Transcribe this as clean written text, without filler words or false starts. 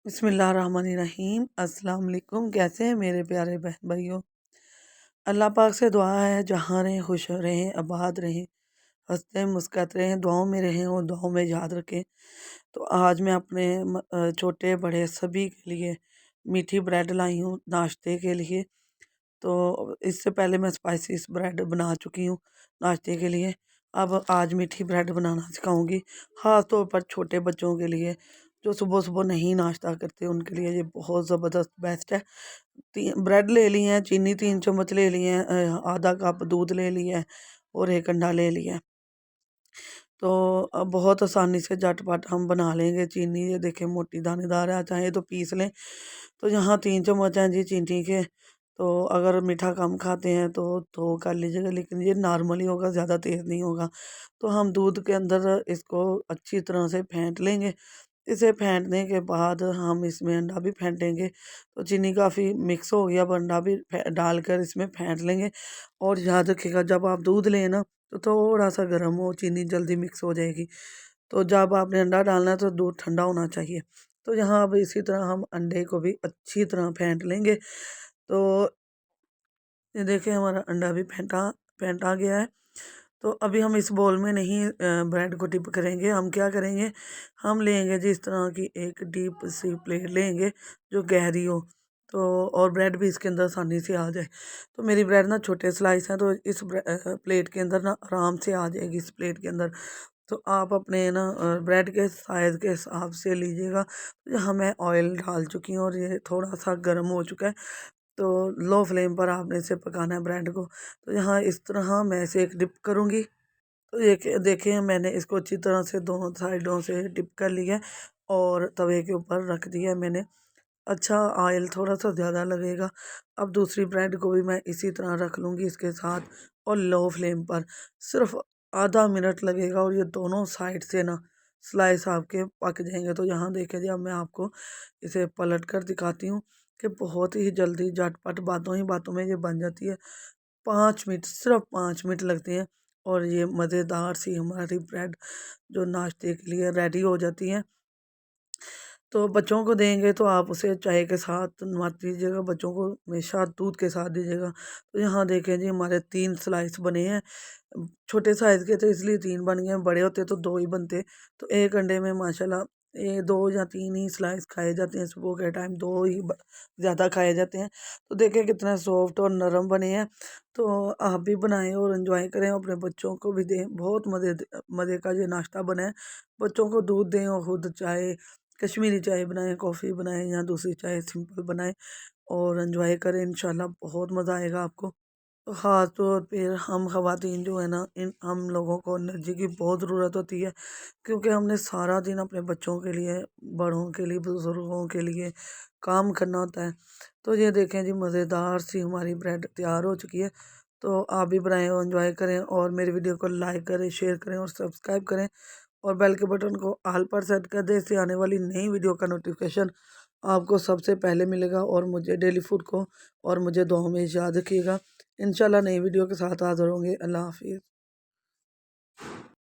बिस्मिल्लाहिर्रहमानिर्रहीम। अस्सलाम वालेकुम। कैसे हैं मेरे प्यारे बहन भाइयों। अल्लाह पाक से दुआ है जहाँ रहें खुश रहें, आबाद रहें, हंसते मुस्कुराते रहें, दुआओं में रहें और दुआओं में याद रखें। तो आज मैं अपने छोटे बड़े सभी के लिए मीठी ब्रेड लाई हूँ नाश्ते के लिए। तो इससे पहले मैं स्पाइसिस ब्रेड बना चुकी हूँ नाश्ते के लिए। अब आज मीठी ब्रेड बनाना सिखाऊंगी, ख़ास तौर पर छोटे बच्चों के लिए जो सुबह सुबह नहीं नाश्ता करते, उनके लिए ये बहुत ज़बरदस्त बेस्ट है। ब्रेड ले ली है, चीनी 3 चम्मच ले ली है, आधा कप दूध ले लिया है और एक अंडा ले लिया है। तो अब बहुत आसानी से झटपट हम बना लेंगे। चीनी ये देखें मोटी दानेदार है, चाहे तो पीस लें। तो यहाँ 3 चम्मच हैं जी चीनी के। तो अगर मीठा कम खाते हैं तो कर लीजिएगा, लेकिन ये नॉर्मली होगा, ज़्यादा तेज़ नहीं होगा। तो हम दूध के अंदर इसको अच्छी तरह से फेंट लेंगे। इसे फेंटने के बाद हम इसमें अंडा भी फेंटेंगे। तो चीनी काफ़ी मिक्स हो गया, अब अंडा भी डालकर इसमें फेंट लेंगे। और याद रखिएगा जब आप दूध लें ना तो थोड़ा सा गर्म हो, चीनी जल्दी मिक्स हो जाएगी। तो जब आपने अंडा डालना है तो दूध ठंडा होना चाहिए। तो यहाँ अब इसी तरह हम अंडे को भी अच्छी तरह फेंट लेंगे। तो ये देखिए हमारा अंडा भी फेंटा फेंटा गया है। तो अभी हम इस बोल में नहीं ब्रेड को डिप करेंगे। हम क्या करेंगे, हम लेंगे जिस तरह की एक डीप सी प्लेट लेंगे जो गहरी हो, तो और ब्रेड भी इसके अंदर आसानी से आ जाए। तो मेरी ब्रेड ना छोटे स्लाइस हैं, तो इस प्लेट के अंदर ना आराम से आ जाएगी इस प्लेट के अंदर। तो आप अपने ना ब्रेड के साइज़ के हिसाब से लीजिएगा। तो यहाँ मैं ऑयल डाल चुकी हूँ और ये थोड़ा सा गर्म हो चुका है। तो लो फ्लेम पर आपने इसे पकाना है ब्रेड को। तो यहाँ इस तरह मैं इसे एक डिप करूँगी। तो ये देखिए मैंने इसको अच्छी तरह से दोनों साइडों से डिप कर लिया है और तवे के ऊपर रख दिया है मैंने। अच्छा ऑयल थोड़ा सा ज़्यादा लगेगा। अब दूसरी ब्रेड को भी मैं इसी तरह रख लूँगी इसके साथ और लो फ्लेम पर सिर्फ आधा मिनट लगेगा और ये दोनों साइड से ना स्लाइस आपके पक जाएंगे। तो यहाँ देखिए जी, अब मैं आपको इसे पलट कर दिखाती हूँ कि बहुत ही जल्दी झटपट बातों ही बातों में ये बन जाती है। 5 मिनट, सिर्फ 5 मिनट लगते हैं और ये मज़ेदार सी हमारी ब्रेड जो नाश्ते के लिए रेडी हो जाती है। तो बच्चों को देंगे तो आप उसे चाय के साथ मत दीजिएगा, बच्चों को हमेशा दूध के साथ दीजिएगा। तो यहाँ देखें जी हमारे 3 स्लाइस बने हैं। छोटे साइज़ के थे इसलिए 3 बन गए, बड़े होते तो 2 ही बनते। तो एक अंडे में माशाल्लाह ये 2 या 3 ही स्लाइस खाए जाते हैं, सुबह के टाइम 2 ही ज़्यादा खाए जाते हैं। तो देखें कितना सॉफ्ट और नरम बने हैं। तो आप भी बनाएं और इन्जॉय करें, अपने बच्चों को भी दें। बहुत मज़े का ये नाश्ता बना है। बच्चों को दूध दें और खुद चाय, कश्मीरी चाय बनाएं, कॉफ़ी बनाएं या दूसरी चाय सिंपल बनाएं और एंजॉय करें। इंशाल्लाह बहुत मज़ा आएगा आपको। तो ख़ास तौर पे हम ख़वातीन जो है ना, इन हम लोगों को एनर्जी की बहुत ज़रूरत होती है, क्योंकि हमने सारा दिन अपने बच्चों के लिए, बड़ों के लिए, बुज़ुर्गों के लिए काम करना होता है। तो ये देखें जी मज़ेदार सी हमारी ब्रेड तैयार हो चुकी है। तो आप भी बनाएं और एंजॉय करें और मेरी वीडियो को लाइक करें, शेयर करें और सब्सक्राइब करें और बेल के बटन को ऑल पर सेट कर दें। इससे आने वाली नई वीडियो का नोटिफिकेशन आपको सबसे पहले मिलेगा। और मुझे डेली फूड को और मुझे दुआओं में याद रखिएगा। इंशाल्लाह नई वीडियो के साथ हाज़िर होंगे। अल्लाह हाफ़िज़।